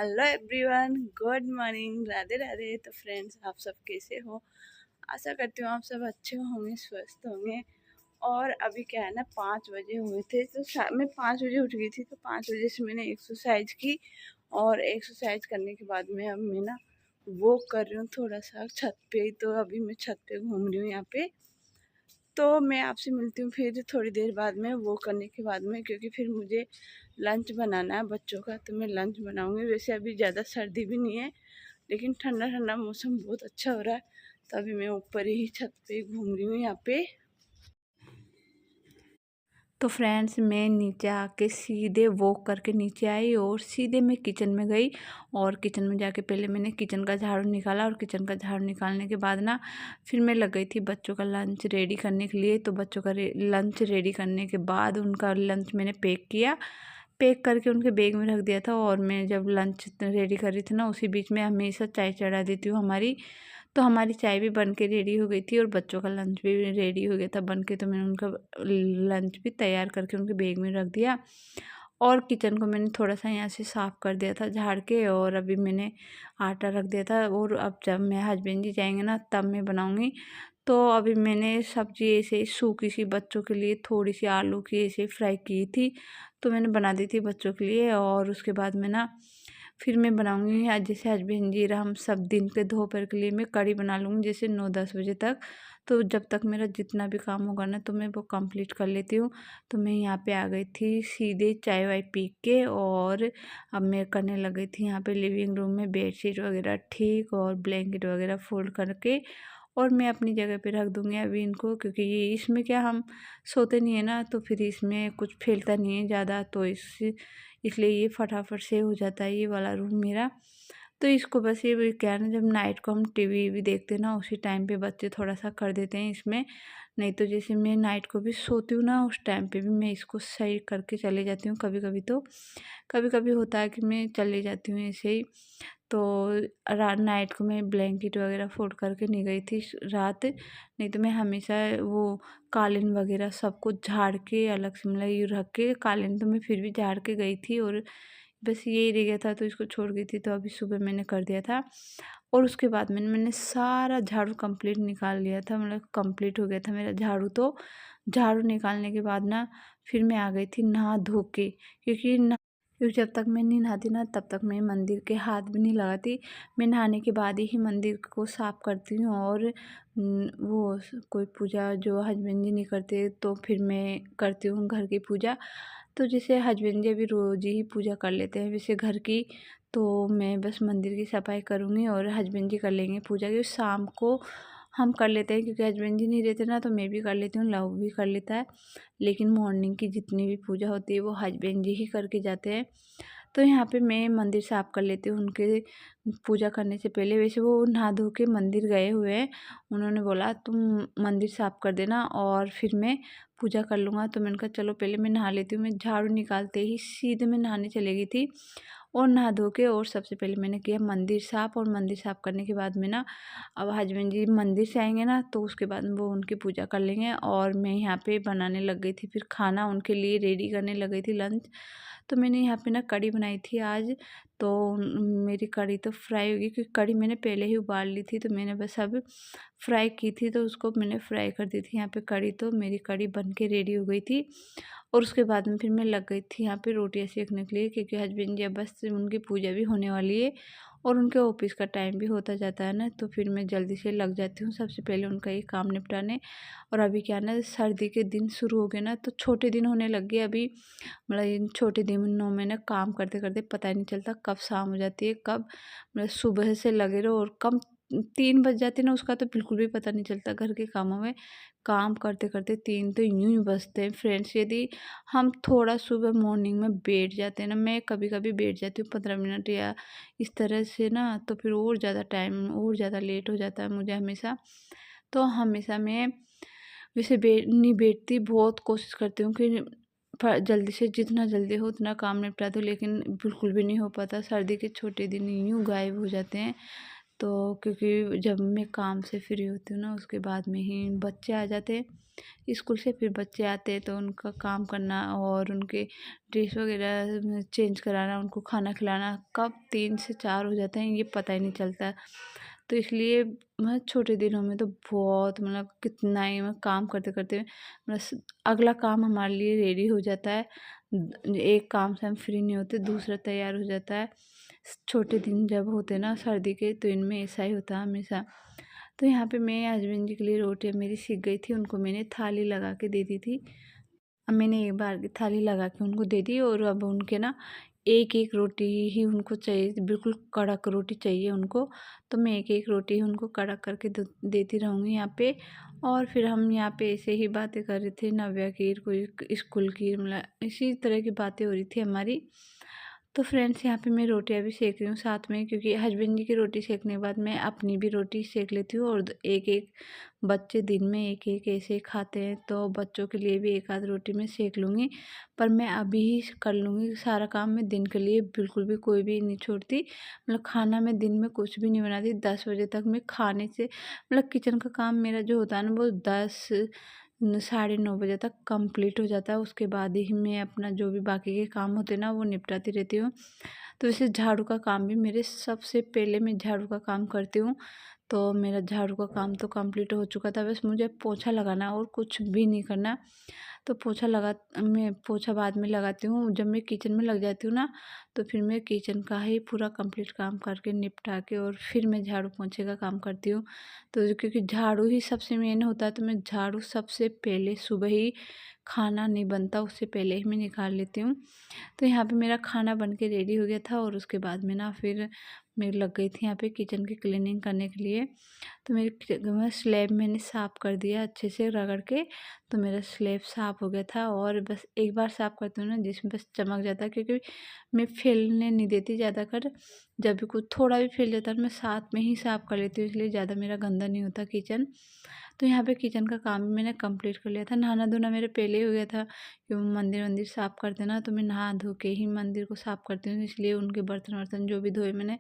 Hello everyone, good morning, Radhe Radhe. तो friends, आप सब कैसे हो? आशा करती हूँ आप सब अच्छे होंगे, स्वस्थ होंगे। और अभी क्या है ना, 5 बजे हुए थे तो मैं 5 बजे उठ गई थी। तो 5 बजे से मैंने एक्सरसाइज की और एक्सरसाइज करने के बाद में अब मैं ना वॉक कर रही हूँ थोड़ा सा छत पे। तो अभी मैं छत पे घूम रही हूँ यहाँ पे। तो मैं आपसे मिलती हूँ फिर थोड़ी देर बाद में वो करने के बाद में, क्योंकि फिर मुझे लंच बनाना है बच्चों का। तो मैं लंच बनाऊँगी। वैसे अभी ज़्यादा सर्दी भी नहीं है, लेकिन ठंडा ठंडा मौसम बहुत अच्छा हो रहा है। तो अभी मैं ऊपर ही छत पे घूम रही हूँ यहाँ पे। तो फ्रेंड्स, मैं नीचे आके सीधे वॉक करके नीचे आई और सीधे मैं किचन में गई। और किचन में जाके पहले मैंने किचन का झाड़ू निकाला और किचन का झाड़ू निकालने के बाद ना फिर मैं लग गई थी बच्चों का लंच रेडी करने के लिए। तो बच्चों का लंच रेडी करने के बाद उनका लंच मैंने पैक किया, पैक करके उनके बैग में रख दिया था। और मैं जब लंच रेडी कर रही थी ना, उसी बीच में हमेशा चाय चढ़ा देती हूँ हमारी। तो हमारी चाय भी बन के रेडी हो गई थी और बच्चों का लंच भी रेडी हो गया था बन के। तो मैंने उनका लंच भी तैयार करके उनके बैग में रख दिया। और किचन को मैंने थोड़ा सा यहाँ से साफ़ कर दिया था झाड़ के। और अभी मैंने आटा रख दिया था। और अब जब मेरे हस्बैंड जी जाएंगे ना तब मैं बनाऊँगी। तो अभी मैंने सब्ज़ी ऐसे सूखी सी बच्चों के लिए थोड़ी सी आलू की ऐसे फ्राई की थी। तो मैंने बना दी थी बच्चों के लिए। और उसके बाद में ना फिर मैं बनाऊँगी आज, जैसे हस्बैंड जी हम सब दिन के दोपहर के लिए मैं कढ़ी बना लूँगी जैसे 9-10 बजे तक। तो जब तक मेरा जितना भी काम होगा ना तो मैं वो कंप्लीट कर लेती हूँ। तो मैं यहाँ पे आ गई थी सीधे चाय वाय पी के। और अब मैं करने लग गई थी यहाँ पे लिविंग रूम में बेडशीट वगैरह ठीक और ब्लैंकेट वगैरह फोल्ड करके। और मैं अपनी जगह पे रख दूँगी अभी इनको, क्योंकि ये इसमें क्या हम सोते नहीं है ना, तो फिर इसमें कुछ फैलता नहीं है ज़्यादा। तो इसलिए ये फटाफट से हो जाता है ये वाला रूम मेरा। तो इसको बस ये भी क्या है ना, जब नाइट को हम टीवी भी देखते हैं ना उसी टाइम पे बच्चे थोड़ा सा कर देते हैं इसमें। नहीं तो जैसे मैं नाइट को भी सोती हूँ ना उस टाइम पे भी मैं इसको सही करके चले जाती हूँ। कभी कभी तो कभी कभी होता है कि मैं चली जाती हूँ ऐसे ही। तो नाइट को मैं ब्लैंकेट वगैरह फोल्ड करके नहीं गई थी रात। नहीं तो मैं हमेशा वो कालीन वगैरह सब कुछ झाड़ के अलग से मतलब ये रख के, कालीन तो मैं फिर भी झाड़ के गई थी। और बस यही रह गया था तो इसको छोड़ गई थी। तो अभी सुबह मैंने कर दिया था। और उसके बाद मैंने सारा झाड़ू कंप्लीट निकाल लिया था, मतलब कंप्लीट हो गया था मेरा झाड़ू। तो झाड़ू निकालने के बाद ना फिर मैं आ गई थी नहा धो के, क्योंकि जब तक मैं नहीं नहाती ना तब तक मैं मंदिर के हाथ भी नहीं लगाती। मैं नहाने के बाद ही मंदिर को साफ़ करती हूँ। और वो कोई पूजा जो हस्बैंड जी नहीं करते तो फिर मैं करती हूँ घर की पूजा। तो जैसे हस्बैंड जी अभी रोज़ ही पूजा कर लेते हैं वैसे घर की। तो मैं बस मंदिर की सफाई करूँगी और हस्बैंड जी कर लेंगे पूजा की। शाम को हम कर लेते हैं, क्योंकि हस्बैंड जी नहीं रहते ना तो मैं भी कर लेती हूँ, लव भी कर लेता है। लेकिन मॉर्निंग की जितनी भी पूजा होती है वो हस्बैंड जी ही करके जाते हैं। तो यहाँ पे मैं मंदिर साफ़ कर लेती हूँ उनके पूजा करने से पहले। वैसे वो नहा धो के मंदिर गए हुए हैं, उन्होंने बोला तुम मंदिर साफ़ कर देना और फिर मैं पूजा कर लूँगा। तो मैंने कहा चलो पहले मैं नहा लेती हूँ। मैं झाड़ू निकालते ही सीधे मैं नहाने चली गई थी और नहा धो के। और सबसे पहले मैंने किया मंदिर साफ़। और मंदिर साफ़ करने के बाद में ना अब हस्बैंड जी मंदिर से आएंगे ना तो उसके बाद वो उनकी पूजा कर लेंगे। और मैं यहाँ पे बनाने लग गई थी फिर खाना उनके लिए रेडी करने लग गई थी लंच। तो मैंने यहाँ पे ना कढ़ी बनाई थी आज। तो मेरी कढ़ी तो फ्राई होगी, क्योंकि कढ़ी मैंने पहले ही उबाल ली थी। तो मैंने बस अब फ्राई की थी तो उसको मैंने फ्राई कर दी थी यहाँ पे कढ़ी। तो मेरी कढ़ी बन के रेडी हो गई थी। और उसके बाद में फिर मैं लग गई थी यहाँ पे रोटियाँ सेकने के लिए, क्योंकि हस्बैंड जी अब बस उनकी पूजा भी होने वाली है और उनके ऑफिस का टाइम भी होता जाता है ना। तो फिर मैं जल्दी से लग जाती हूँ सबसे पहले उनका ये काम निपटाने। और अभी क्या ना सर्दी के दिन शुरू हो गए ना तो छोटे दिन होने लग गए अभी। मतलब इन छोटे दिनों में ना काम करते करते पता ही नहीं चलता कब शाम हो जाती है, कब मतलब सुबह से लगे रहो और कम 3 बज जाते ना उसका तो बिल्कुल भी पता नहीं चलता। घर के कामों में काम करते करते 3 तो यूं ही बजते हैं फ्रेंड्स। यदि हम थोड़ा सुबह मॉर्निंग में बैठ जाते हैं ना, मैं कभी कभी बैठ जाती हूँ 15 मिनट या इस तरह से ना, तो फिर और ज़्यादा टाइम और ज़्यादा लेट हो जाता है मुझे हमेशा। तो हमेशा मैं वैसे नहीं बैठती, बहुत कोशिश करती हूँ कि जल्दी से जितना जल्दी हो उतना काम निपटा दूँ, लेकिन बिल्कुल भी नहीं हो पाता। सर्दी के छोटे दिन यूँ गायब हो जाते हैं। तो क्योंकि जब मैं काम से फ्री होती हूँ ना उसके बाद में ही बच्चे आ जाते हैं स्कूल से, फिर बच्चे आते हैं तो उनका काम करना और उनके ड्रेस वगैरह चेंज कराना, उनको खाना खिलाना कब 3 से 4 हो जाते हैं ये पता ही नहीं चलता। तो इसलिए मैं छोटे दिनों में तो बहुत मतलब कितना ही मैं काम करते करते मतलब अगला काम हमारे लिए रेडी हो जाता है। एक काम से हम फ्री नहीं होते, दूसरा तैयार हो जाता है। छोटे दिन जब होते ना सर्दी के, तो इनमें ऐसा ही होता है हमेशा। तो यहाँ पे मैं हस्बैंड जी के लिए रोटियाँ मेरी सीख गई थी, उनको मैंने थाली लगा के दे दी थी। अब मैंने एक बार की थाली लगा के उनको दे दी और अब उनके ना एक एक रोटी ही उनको चाहिए, बिल्कुल कड़क रोटी चाहिए उनको। तो मैं एक एक रोटी उनको कड़क करके देती रहूँगी यहाँ पे। और फिर हम यहाँ पे ऐसे ही बातें कर रहे थे, नव्या की कोई स्कूल की, मतलब इसी तरह की बातें हो रही थी हमारी। तो फ्रेंड्स यहाँ पे मैं रोटियाँ भी सेक रही हूँ साथ में, क्योंकि हस्बैंड जी की रोटी सेकने के बाद मैं अपनी भी रोटी सेक लेती हूँ। और एक एक बच्चे दिन में एक एक ऐसे खाते हैं, तो बच्चों के लिए भी एक आध रोटी मैं सेक लूँगी। पर मैं अभी ही कर लूँगी सारा काम, मैं दिन के लिए बिल्कुल भी कोई भी नहीं छोड़ती। मतलब खाना मैं दिन में कुछ भी नहीं बनाती, 10 बजे तक मैं खाने से मतलब किचन का काम मेरा जो होता है ना वो 10 साढ़े 9 बजे तक कंप्लीट हो जाता है। उसके बाद ही मैं अपना जो भी बाकी के काम होते हैं ना वो निपटाती रहती हूँ। तो वैसे झाड़ू का काम भी मेरे सबसे पहले मैं झाड़ू का काम करती हूँ। तो मेरा झाड़ू का काम तो कंप्लीट हो चुका था, बस मुझे पोछा लगाना और कुछ भी नहीं करना। तो मैं पोछा बाद में लगाती हूँ। जब मैं किचन में लग जाती हूँ ना, तो फिर मैं किचन का ही पूरा कंप्लीट काम करके निपटा के और फिर मैं झाड़ू पोछे का काम करती हूँ। तो क्योंकि झाड़ू ही सबसे मेन होता है, तो मैं झाड़ू सबसे पहले सुबह ही, खाना नहीं बनता उससे पहले ही मैं निकाल लेती हूँ। तो यहाँ पे मेरा खाना बन के रेडी हो गया था और उसके बाद में ना फिर मैं लग गई थी यहाँ पे किचन की क्लीनिंग करने के लिए। तो मेरे स्लैब मैंने साफ़ कर दिया अच्छे से रगड़ के। तो मेरा स्लैब साफ़ हो गया था और बस एक बार साफ़ करती हूँ ना जिसमें बस चमक जाता है, क्योंकि मैं फैलने नहीं देती ज़्यादा कर। जब भी कुछ थोड़ा भी फैल जाता है मैं साथ में ही साफ़ कर लेती हूँ, इसलिए ज़्यादा मेरा गंदा नहीं होता किचन। तो यहाँ पे किचन का काम भी मैंने कंप्लीट कर लिया था। नहाना धोना मेरे पहले ही हो गया था, क्यों मंदिर वंदिर साफ़ करते ना, तो मैं नहा धो के ही मंदिर को साफ़ करती हूँ, इसलिए उनके बर्तन वर्तन जो भी धोए मैंने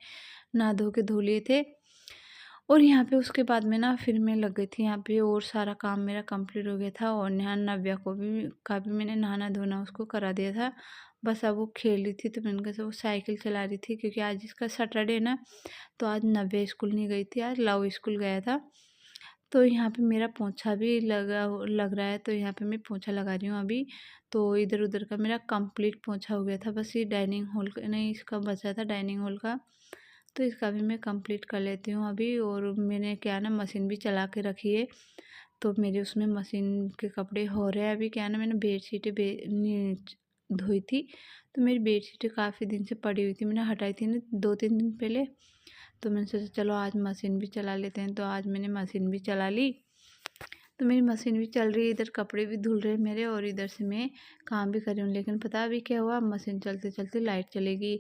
नहा धो के धो लिए थे। और यहाँ पे उसके बाद में ना फिर मैं लग गई थी यहाँ पे, और सारा काम मेरा कंप्लीट हो गया था। और यहाँ नव्या का भी मैंने नहाना धोना उसको करा दिया था। बस अब वो खेल रही थी, तो मैंने कहा वो साइकिल चला रही थी, क्योंकि आज इसका सैटरडे ना, तो आज नव्या स्कूल नहीं गई थी, आज लव स्कूल गया था। तो यहाँ पे मेरा पोंछा भी लग रहा है, तो यहाँ पे मैं पोंछा लगा रही हूँ अभी। तो इधर उधर का मेरा कंप्लीट पोंछा हो गया था, बस ये डाइनिंग हॉल का नहीं, इसका बचा था डाइनिंग हॉल का। तो इसका भी मैं कंप्लीट कर लेती हूँ अभी। और मैंने क्या ना मशीन भी चला के रखी है, तो मेरे उसमें मशीन के कपड़े हो रहे हैं अभी। क्या ना मैंने बेडशीटें धोई थी, तो मेरी बेडशीटें काफ़ी दिन से पड़ी हुई थी, मैंने हटाई थी ना 2-3 दिन पहले। तो मैंने सोचा चलो आज मशीन भी चला लेते हैं, तो आज मैंने मशीन भी चला ली। तो मेरी मशीन भी चल रही है, इधर कपड़े भी धुल रहे हैं मेरे और इधर से मैं काम भी कर रही हूँ। लेकिन पता अभी क्या हुआ, मशीन चलते चलते लाइट चलेगी,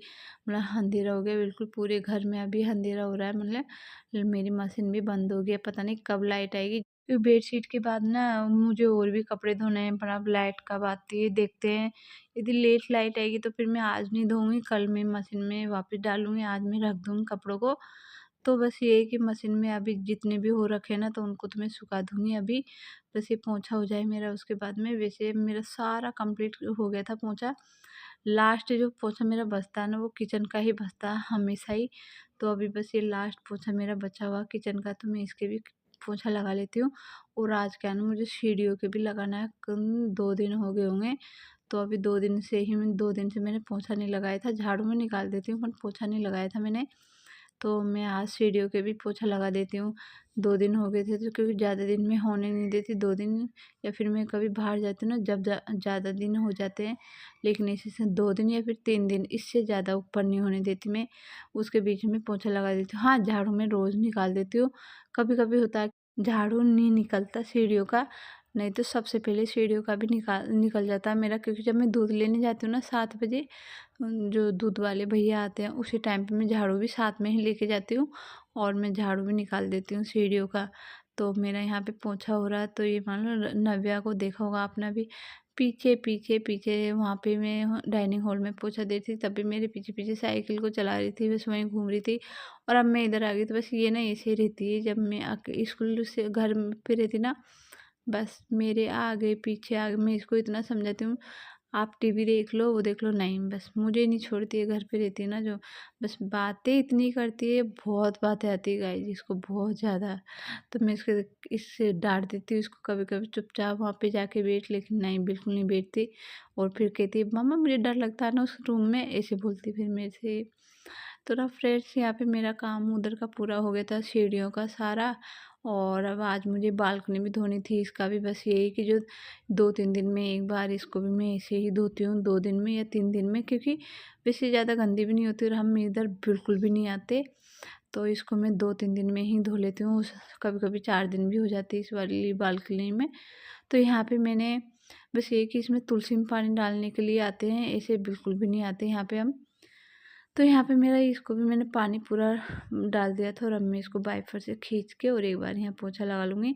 मतलब अंधेरा हो गया बिल्कुल पूरे घर में, अभी अंधेरा हो रहा है, मतलब मेरी मशीन भी बंद हो गई है, पता नहीं कब लाइट आएगी। तो बेडशीट के बाद ना मुझे और भी कपड़े धोने हैं, पर अब लाइट कब आती है देखते हैं। यदि लेट लाइट आएगी तो फिर मैं आज नहीं धोऊँगी, कल मैं मशीन में वापस डालूँगी, आज मैं रख दूँगी कपड़ों को। तो बस ये है कि मशीन में अभी जितने भी हो रखे हैं ना, तो उनको तो मैं सुखा दूँगी अभी। बस ये पोंछा हो जाए मेरा, उसके बाद में वैसे मेरा सारा कंप्लीट हो गया था पोंछा। लास्ट जो पोंछा मेरा बचता है ना, वो किचन का ही बचता है हमेशा ही। तो अभी बस ये लास्ट पोंछा मेरा बचा हुआ किचन का, तो मैं इसके भी पोंछा लगा लेती हूँ। और आज क्या है ना, मुझे सीढ़ियों के भी लगाना है, 2 दिन हो गए होंगे। तो अभी 2 दिन से मैंने पोंछा नहीं लगाया था, झाड़ू में निकाल देती हूँ पर पोंछा नहीं लगाया था मैंने। तो मैं आज सीढ़ियों के भी पोछा लगा देती हूँ। 2 दिन हो गए थे, तो क्योंकि ज़्यादा दिन मैं होने नहीं देती 2 दिन, या फिर मैं कभी बाहर जाती हूँ ना, जब ज़्यादा दिन हो जाते हैं, लेकिन इसी से 2 दिन या फिर 3 दिन, इससे ज़्यादा ऊपर नहीं होने देती मैं। उसके बीच में पोछा लगा देती हूँ। हाँ, झाड़ू मैं रोज़ निकाल देती हूँ। कभी-कभी होता है झाड़ू नहीं निकलता सीढ़ियों का, नहीं तो सबसे पहले सीढ़ियों का भी निकल जाता है मेरा, क्योंकि जब मैं दूध लेने जाती हूँ ना 7 बजे, जो दूध वाले भैया आते हैं उसी टाइम पे मैं झाड़ू भी साथ में ही लेके जाती हूँ और मैं झाड़ू भी निकाल देती हूँ सीढ़ियों का। तो मेरा यहाँ पे पोंछा हो रहा है, तो ये मान लो नव्या को देखा होगा आपने, अभी पीछे पीछे पीछे वहाँ पे मैं डाइनिंग हॉल में पोछा दे रही थी, तब भी मेरे पीछे पीछे साइकिल को चला रही थी, बस वहीं घूम रही थी। और अब मैं इधर आ गई, तो बस ये ना ऐसे ही रहती है जब मैं स्कूल से घर पे रहती ना, बस मेरे आगे पीछे आगे। मैं इसको इतना समझाती हूँ, आप टीवी देख लो, वो देख लो, नहीं बस मुझे नहीं छोड़ती है। घर पे रहती है ना जो, बस बातें इतनी करती है, बहुत बातें आती है गाइस इसको, बहुत ज़्यादा। तो मैं इससे डांट देती हूँ इसको, कभी कभी चुपचाप वहाँ पे जाके बैठ, लेकिन नहीं, बिल्कुल नहीं बैठती। और फिर कहती है मम्मा मुझे डर लगता है ना उस रूम में, ऐसे बोलती फिर मेरे से। तो ना फ्रेंड्स, यहाँ पे मेरा काम उधर का पूरा हो गया था, सीढ़ियों का सारा। और अब आज मुझे बालकनी भी धोनी थी, इसका भी बस यही कि जो 2-3 दिन में एक बार इसको भी मैं ऐसे ही धोती हूँ, 2 दिन में या 3 दिन में, क्योंकि वैसे ज़्यादा गंदी भी नहीं होती और हम इधर बिल्कुल भी नहीं आते। तो इसको मैं 2-3 दिन में ही धो लेती हूँ, कभी कभी 4 दिन भी हो जाते हैं इस वाली बालकनी में। तो यहाँ पे मैंने बस ये कि इसमें तुलसी में पानी डालने के लिए आते हैं, ऐसे बिल्कुल भी नहीं आते यहाँ पे हम। तो यहाँ पे मेरा इसको भी मैंने पानी पूरा डाल दिया था, और अब मैं इसको वाइपर से खींच के और एक बार यहाँ पोछा लगा लूँगी।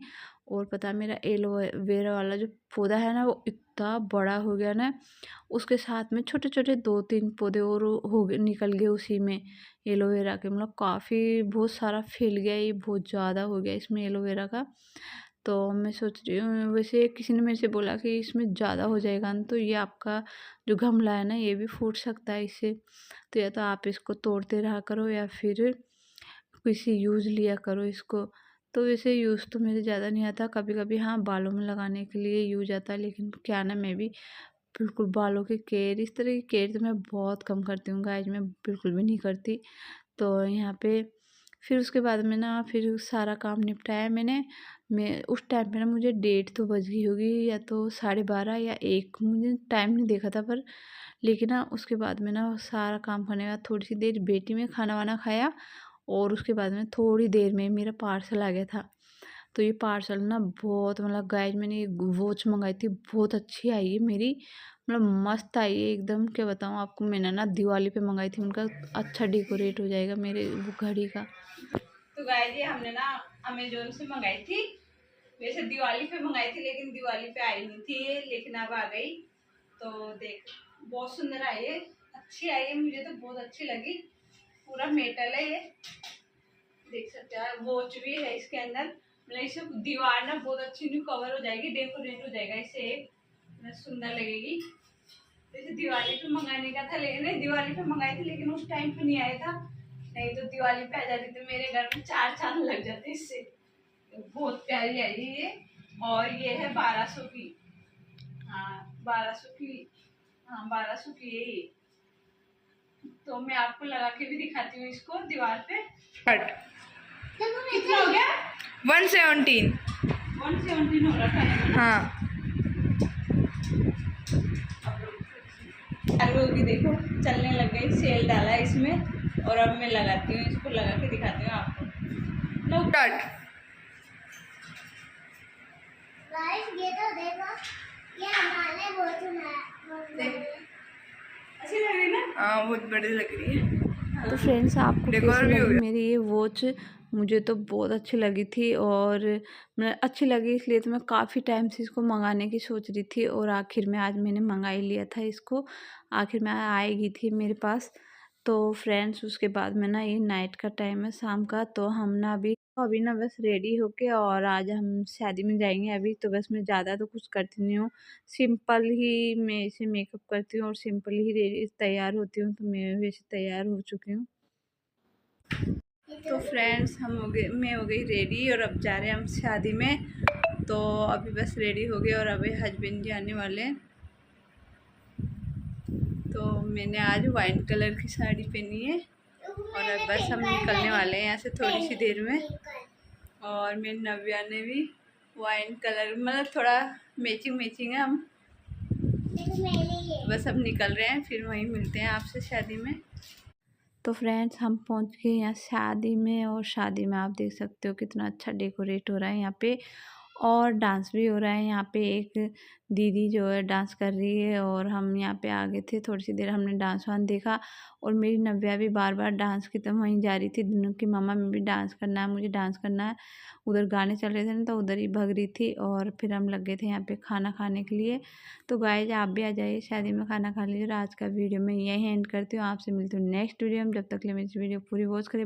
और पता है मेरा एलोवेरा वाला जो पौधा है ना, वो इतना बड़ा हो गया ना, उसके साथ में छोटे छोटे 2-3 पौधे और हो गए, निकल गए उसी में एलोवेरा के। मतलब काफ़ी बहुत सारा फैल गया, ये बहुत ज़्यादा हो गया इसमें एलोवेरा का। तो मैं सोच रही हूँ, वैसे किसी ने मेरे से बोला कि इसमें ज़्यादा हो जाएगा ना, तो ये आपका जो गमला है ना, ये भी फूट सकता है इससे। तो या तो आप इसको तोड़ते रहा करो, या फिर किसी यूज़ लिया करो इसको। तो वैसे यूज़ तो मेरे ज़्यादा नहीं आता, कभी कभी हाँ बालों में लगाने के लिए यूज आता है, लेकिन क्या ना, मैं भी बिल्कुल बालों की केयर, इस तरह की केयर तो मैं बहुत कम करती हूँ गाइज, मैं बिल्कुल भी नहीं करती। तो यहाँ पे फिर उसके बाद में ना, फिर सारा काम निपटाया मैंने। मैं उस टाइम पे ना, मुझे 1:30 तो बज गई होगी, या तो 12:30 या 1, मुझे टाइम नहीं देखा था पर। लेकिन ना उसके बाद में ना, सारा काम करने के बाद थोड़ी सी देर बेटी में खाना वाना खाया, और उसके बाद में थोड़ी देर में मेरा पार्सल आ गया था। तो ये पार्सल ना बहुत, मतलब गाइज मैंने ये वॉच मंगाई थी, बहुत अच्छी आई है मेरी, मतलब मस्त आई है एकदम। क्या बताऊँ आपको, मैंने ना दिवाली पे मंगाई थी, उनका अच्छा डेकोरेट हो जाएगा मेरे वो घड़ी का। तो गाइज ये हमने ना अमेजोन से मंगाई थी, वैसे दिवाली पे मंगाई थी, लेकिन दिवाली पे आई नहीं थी ये, लेकिन अब आ गई। तो देख, बहुत सुंदर आई है, अच्छी आई है, मुझे तो बहुत अच्छी लगी। पूरा मेटल है ये, देख सकते हैं, वॉच भी है इसके अंदर। मतलब इसे दीवार ना बहुत अच्छी न्यू कवर हो जाएगी, डेकोरेट हो जाएगा इससे, सुंदर लगेगी। जैसे दिवाली पे मंगाने का था, लेकिन नहीं, दिवाली पे मंगाई थी लेकिन उस टाइम पे नहीं आया था, नहीं तो दिवाली पे आ जाती तो मेरे घर में 4 चांद लग जाते इससे। तो बहुत प्यारी आई है ये, और ये है 1200 की। हाँ 1200 की, हाँ 1200 की है ये। तो मैं आपको लगा के भी दिखाती हूँ इसको दीवार पे। कितना हो गया? 117 हो रखा है। हाँ चालू होगी, देखो चलने लग गई, सेल डाला है इसमें। और अब मैं लगाती हूँ इसको, लगा के दिखाती हूँ आपको। लो स्टार्ट। ये तो देखो, ये हमारे बहुत अच्छी लग रही ना? हाँ बहुत बड़ी लग रही है। तो फ्रेंड्स, आपको डेकोर कैसी भी हो लगी गया। मेरी ये वॉच? मुझे तो बहुत अच्छी लगी थी, और मैं अच्छी लगी इसलिए तो मैं काफ़ी टाइम से इसको मंगाने की सोच रही थी, और आखिर में आज मैंने मंगा ही लिया था इसको। आखिर में आएगी थी मेरे पास। तो फ्रेंड्स, उसके बाद में ना, ये नाइट का टाइम है, शाम का। तो हम ना अभी ना बस रेडी होके, और आज हम शादी में जाएंगे अभी। तो बस मैं ज़्यादा तो कुछ करती नहीं हूँ, सिंपल ही मैं इसे मेकअप करती हूँ, और सिंपल ही तैयार होती हूँ। तो मैं वैसे तैयार हो चुकी हूँ। तो फ्रेंड्स, मैं हो गई रेडी, और अब जा रहे हैं हम शादी में। तो अभी बस रेडी हो गए, और अभी हस्बैंड जी आने वाले हैं। तो मैंने आज वाइन कलर की साड़ी पहनी है, और अब बस हम निकलने वाले हैं यहाँ से थोड़ी सी देर में। और मेरी नव्या ने भी वाइन कलर, मतलब थोड़ा मैचिंग है हम। बस अब निकल रहे हैं, फिर वहीं मिलते हैं आपसे शादी में। तो फ्रेंड्स, हम पहुंच गए यहाँ शादी में, और शादी में आप देख सकते हो कितना अच्छा डेकोरेट हो रहा है यहाँ पे। और डांस भी हो रहा है यहाँ पे। एक दीदी जो है डांस कर रही है और हम यहाँ पे आ गए थे। थोड़ी सी देर हमने डांस वांस देखा और मेरी नव्या भी बार बार डांस की तरफ वहीं जा रही थी। दोनों की मामा में भी डांस करना है, मुझे डांस करना है। उधर गाने चल रहे थे ना तो उधर ही भग रही थी। और फिर हम लग गए थे यहाँ पे खाना खाने के लिए। तो गाइस आप भी आ जाइए, शादी में खाना खा लीजिए। और आज का वीडियो मैं यहीं एंड करती हूँ। आपसे मिलती हूँ नेक्स्ट वीडियो में। जब तक के लिए मेरी वीडियो पूरी वॉच करें।